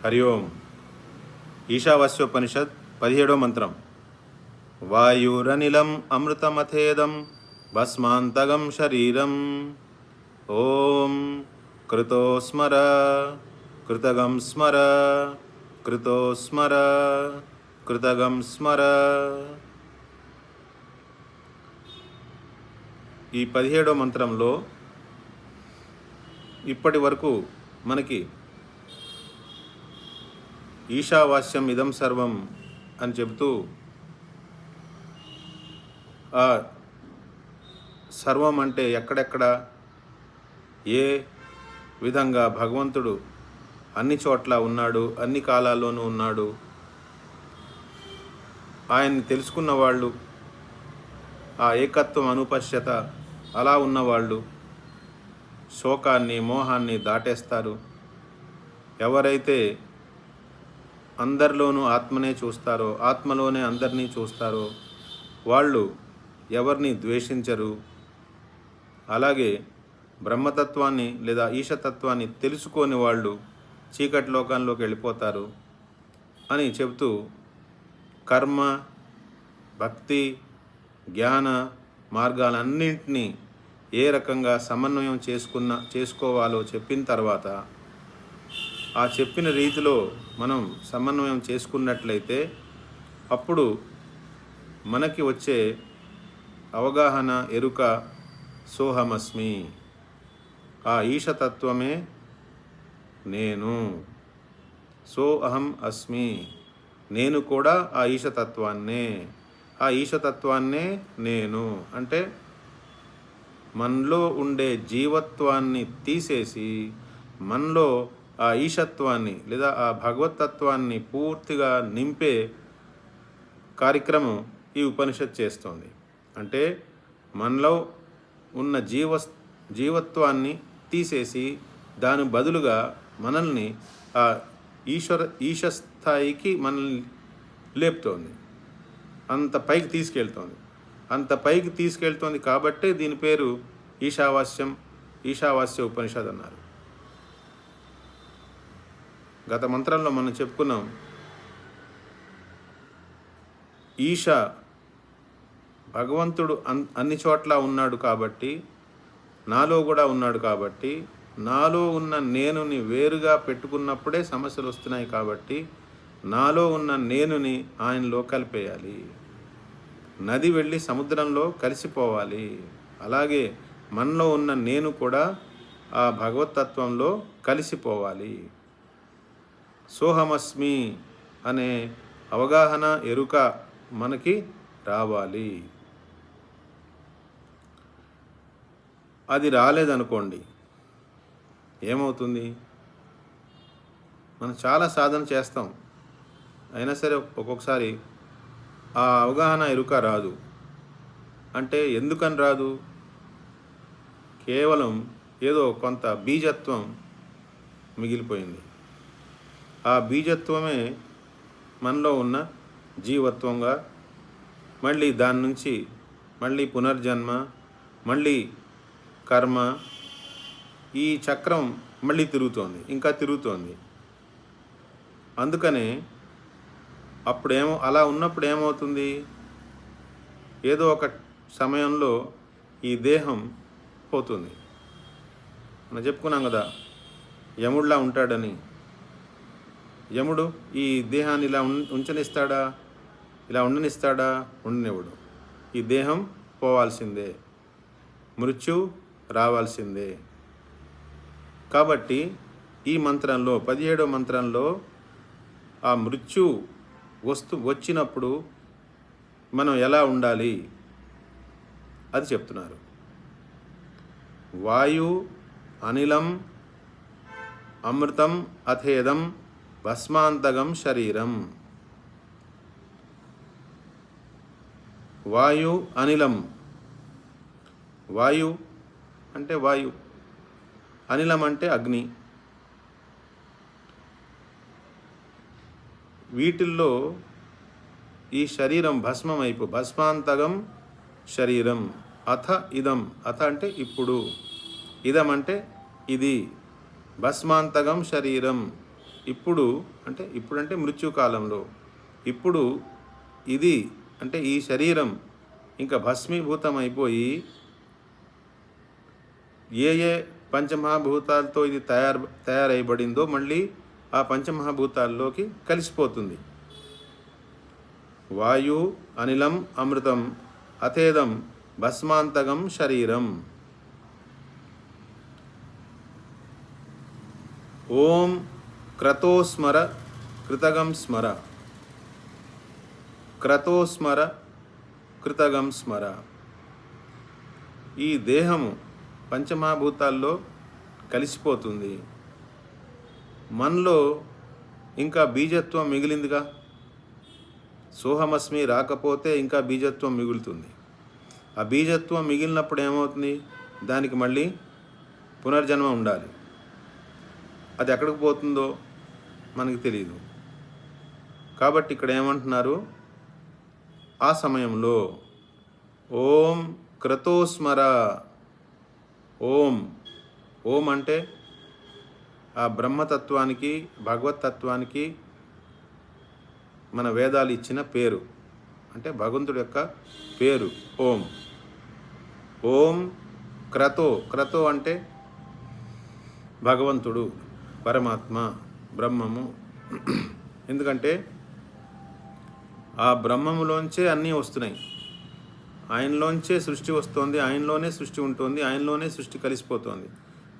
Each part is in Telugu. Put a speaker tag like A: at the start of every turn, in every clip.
A: హరి ఓం. ఈశావాస్యోపనిషత్ 17వ మంత్రం. వాయురనిలం అమృతమథేదం భస్మాంతగం శరీరం. ఓం కృతో స్మర కృతగం స్మర కృతో స్మర కృతగం స్మర. ఈ 17వ మంత్రంలో ఇప్పటి వరకు మనకి ఈశావాస్యం ఇదం సర్వం అని చెబుతూ ఆ సర్వం అంటే ఎక్కడెక్కడ ఏ విధంగా భగవంతుడు అన్ని చోట్ల ఉన్నాడు, అన్ని కాలాల్లోనూ ఉన్నాడు. ఆయన్ని తెలుసుకున్న వాళ్ళు, ఆ ఏకత్వం అనుపశ్యత అలా ఉన్నవాళ్ళు శోకాన్ని మోహాన్ని దాటేస్తారు. ఎవరైతే అందరిలోనూ ఆత్మనే చూస్తారో, ఆత్మలోనే అందరినీ చూస్తారో వాళ్ళు ఎవరిని ద్వేషించరు. అలాగే బ్రహ్మతత్వాన్ని లేదా ఈశతత్వాన్ని తెలుసుకోని వాళ్ళు చీకటి లోకంలోకి వెళ్ళిపోతారు అని చెబుతూ కర్మ, భక్తి, జ్ఞాన మార్గాలన్నింటినీ ఏ రకంగా సమన్వయం చేసుకోవాలో చెప్పిన తర్వాత ఆ చెప్పిన రీతిలో మనం సమన్వయం చేసుకున్నట్లయితే అప్పుడు మనకి వచ్చే అవగాహన, ఎరుక సోహమస్మి, ఆ ఈశతత్వమే నేను, సో అహం అస్మి, నేను కూడా ఆ ఈశతత్వాన్నే నేను అంటే మనలో ఉండే జీవత్వాన్ని తీసేసి మనలో ఆ ఈశత్వాన్ని లేదా ఆ భగవతత్వాన్ని పూర్తిగా నింపే కార్యక్రమం ఈ ఉపనిషత్ చేస్తోంది. అంటే మనలో ఉన్న జీవత్వాన్ని తీసేసి దాని బదులుగా మనల్ని ఆ ఈశస్థాయికి మనల్ని లేపుతోంది, అంత పైకి తీసుకెళ్తోంది. కాబట్టే దీని పేరు ఈశావాస్య ఉపనిషద్ అన్నారు. గత మంత్రంలో మనం చెప్పుకున్నాం, ఈశ భగవంతుడు అన్ని చోట్ల ఉన్నాడు కాబట్టి, నాలో కూడా ఉన్నాడు కాబట్టి, నాలో ఉన్న నేనుని వేరుగా పెట్టుకున్నప్పుడే సమస్యలు వస్తున్నాయి. కాబట్టి నాలో ఉన్న నేనుని ఆయనలో కలిపేయాలి. నది వెళ్ళి సముద్రంలో కలిసిపోవాలి. అలాగే మనలో ఉన్న నేను కూడా ఆ భగవతత్వంలో కలిసిపోవాలి. సోహమస్మి అనే అవగాహన, ఎరుక మనకి రావాలి. అది రాలేదనుకోండి ఏమవుతుంది? మనం చాలా సాధన చేస్తాం, అయినా సరే ఒక్కొక్కసారి ఆ అవగాహన, ఎరుక రాదు. అంటే ఎందుకని రాదు? కేవలం ఏదో కొంత బీజత్వం మిగిలిపోయింది. ఆ బీజత్వమే మనలో ఉన్న జీవత్వంగా మళ్ళీ దాని నుంచి మళ్ళీ పునర్జన్మ, మళ్ళీ కర్మ, ఈ చక్రం మళ్ళీ ఇంకా తిరుగుతోంది. అందుకనే అలా ఉన్నప్పుడు ఏమవుతుంది? ఏదో ఒక సమయంలో ఈ దేహం పోతుంది. మనం చెప్పుకున్నాం కదా, యముడిలా ఉంటాడని. యముడు ఈ దేహాన్ని ఇలా ఉండనివ్వడు. ఈ దేహం పోవాల్సిందే, మృత్యు రావాల్సిందే. కాబట్టి ఈ మంత్రంలో 17వ మంత్రంలో ఆ మృత్యు వచ్చినప్పుడు మనం ఎలా ఉండాలి అది చెప్తున్నారు. వాయు అనిలం అమృతం అథేదం భస్మాంతగం శరీరం. వాయు అనిలం. వాయు అంటే వాయు, అనిలం అంటే అగ్ని. వీటిల్లో ఈ శరీరం భస్మాంతగం శరీరం. అథ ఇదం, అథ అంటే ఇప్పుడు, ఇదం అంటే ఇది, భస్మాంతగం శరీరం ఇప్పుడంటే మృత్యుకాలంలో, ఇప్పుడు ఇది అంటే ఈ శరీరం ఇంకా భస్మీభూతం అయిపోయి ఏ ఏ పంచమహాభూతాలతో ఇది తయారైబడిందో మళ్ళీ ఆ పంచమహాభూతాల్లోకి కలిసిపోతుంది. వాయు అనిలం అమృతం అతేదం భస్మాంతకం శరీరం. ఓం క్రతోస్మర కృతగం స్మర, క్రతోస్మర కృతగం స్మర. ఈ దేహము పంచమహాభూతాల్లో కలిసిపోతుంది. మనలో ఇంకా బీజత్వం మిగిలిందిగా. సోహమస్మి రాకపోతే ఇంకా బీజత్వం మిగులుతుంది. ఆ బీజత్వం మిగిలినప్పుడు ఏమవుతుంది? దానికి మళ్ళీ పునర్జన్మ ఉండాలి. అది ఎక్కడికి పోతుందో మనకి తెలియదు. కాబట్టి ఇక్కడ ఏమంటున్నారు? ఆ సమయంలో ఓం క్రతోస్మర. ఓం అంటే ఆ బ్రహ్మతత్వానికి, భగవతత్వానికి మన వేదాలు ఇచ్చిన పేరు, అంటే భగవంతుడి యొక్క పేరు ఓం. ఓం క్రతో అంటే భగవంతుడు, పరమాత్మ, బ్రహ్మము. ఎందుకంటే ఆ బ్రహ్మములోంచే అన్నీ వస్తున్నాయి. ఆయనలోంచే సృష్టి వస్తుంది, ఆయనలోనే సృష్టి ఉంటుంది, ఆయనలోనే సృష్టి కలిసిపోతుంది.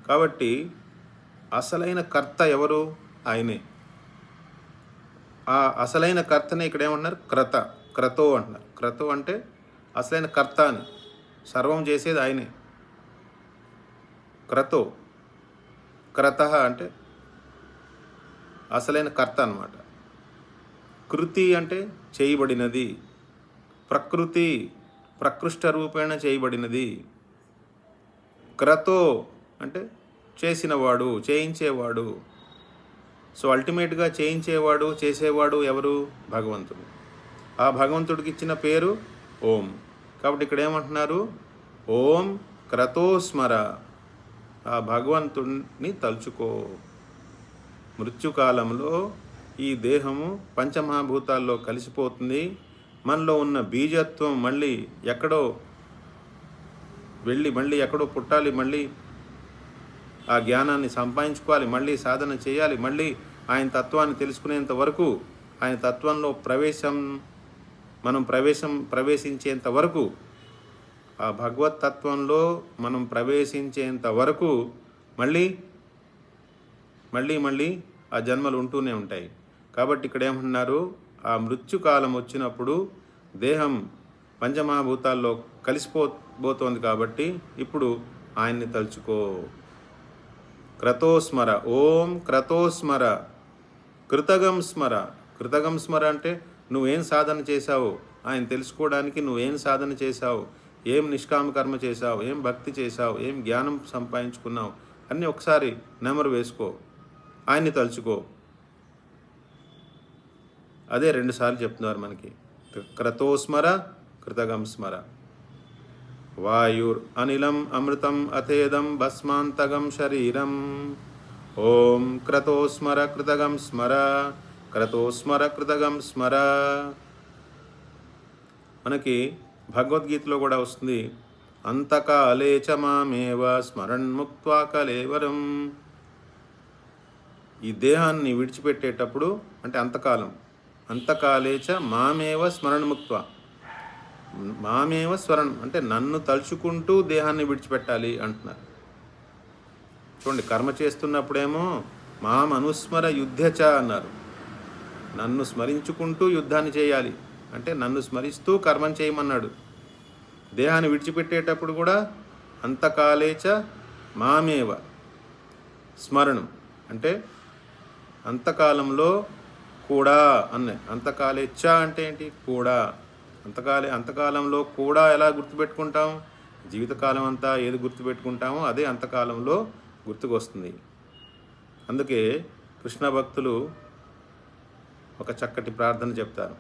A: కాబట్టి అసలైన కర్త ఎవరు? ఆయనే. ఆ అసలైన కర్తనే ఇక్కడ ఏమన్నారు? క్రతో అంటున్నారు. క్రతో అంటే అసలైన కర్త అని, సర్వం చేసేది ఆయనే. క్రత అంటే అసలైన కర్త అన్నమాట. కృతి అంటే చేయబడినది, ప్రకృతి ప్రకృష్ట రూపేణ చేయబడినది. క్రతో అంటే చేసినవాడు, చేయించేవాడు. సో అల్టిమేట్గా చేయించేవాడు, చేసేవాడు ఎవరు? భగవంతుడు. ఆ భగవంతుడికి ఇచ్చిన పేరు ఓం. కాబట్టి ఇక్కడ ఏమంటున్నారు? ఓం క్రతోస్మర. ఆ భగవంతుడిని తలుచుకో. మృత్యుకాలంలో ఈ దేహము పంచమహాభూతాల్లో కలిసిపోతుంది. మనలో ఉన్న బీజత్వం మళ్ళీ ఎక్కడో వెళ్ళి మళ్ళీ ఎక్కడో పుట్టాలి, మళ్ళీ ఆ జ్ఞానాన్ని సంపాదించుకోవాలి, మళ్ళీ సాధన చేయాలి, మళ్ళీ ఆయన తత్వాన్ని తెలుసుకునేంత వరకు, ఆయన తత్వంలో మనం ప్రవేశించేంత వరకు, ఆ భగవత్ తత్వంలో మనం ప్రవేశించేంత వరకు మళ్ళీ ఆ జన్మలు ఉంటూనే ఉంటాయి. కాబట్టి ఇక్కడ ఏమంటున్నారు? ఆ మృత్యుకాలం వచ్చినప్పుడు దేహం పంచమహాభూతాల్లో కలిసిపోతోంది. కాబట్టి ఇప్పుడు ఆయన్ని తలుచుకో. క్రతోస్మర. ఓం క్రతోస్మర కృతగం స్మర. కృతగం స్మర అంటే నువ్వేం సాధన చేశావు, ఆయన తెలుసుకోవడానికి నువ్వేం సాధన చేశావు, ఏం నిష్కామ కర్మ చేశావు, ఏం భక్తి చేశావు, ఏం జ్ఞానం సంపాదించుకున్నావు అన్నీ ఒకసారి నెమరు వేసుకో, ఆయన్ని తలుచుకో. అదే 2 సార్లు చెప్తున్నారు మనకి. క్రతోస్మర కృతగం స్మర. వాయుర్ అనిలం అమృతం అతేదం భస్మాంతకం శరీరం. ఓం క్రతోస్మర కృతగం స్మర, క్రతోస్మర కృతగం స్మర. మనకి భగవద్గీతలో కూడా వస్తుంది, అంతకాలే చ మామేవ స్మరణ్ముక్త్వా కలేవరం. ఈ దేహాన్ని విడిచిపెట్టేటప్పుడు అంటే అంతకాలే చ మామేవ స్మరణముక్త్వా. మామేవ స్మరణం అంటే నన్ను తలుచుకుంటూ దేహాన్ని విడిచిపెట్టాలి అంటున్నారు. చూడండి, కర్మ చేస్తున్నప్పుడేమో మాం అనుస్మర యుద్ధచ అన్నారు. నన్ను స్మరించుకుంటూ యుద్ధాన్ని చేయాలి అంటే నన్ను స్మరిస్తూ కర్మం చేయమన్నాడు. దేహాన్ని విడిచిపెట్టేటప్పుడు కూడా అంతకాలేచ మామేవ స్మరణం అంటే అంతకాలంలో కూడా అన్న. అంతకాలేచ్చ అంటే ఏంటి? కూడా. అంతకాలంలో కూడా ఎలా గుర్తుపెట్టుకుంటాం? జీవితకాలం అంతా ఏది గుర్తుపెట్టుకుంటామో అదే అంతకాలంలో గుర్తుకొస్తుంది. అందుకే కృష్ణ భక్తులు ఒక చక్కటి ప్రార్థన చెప్తారు.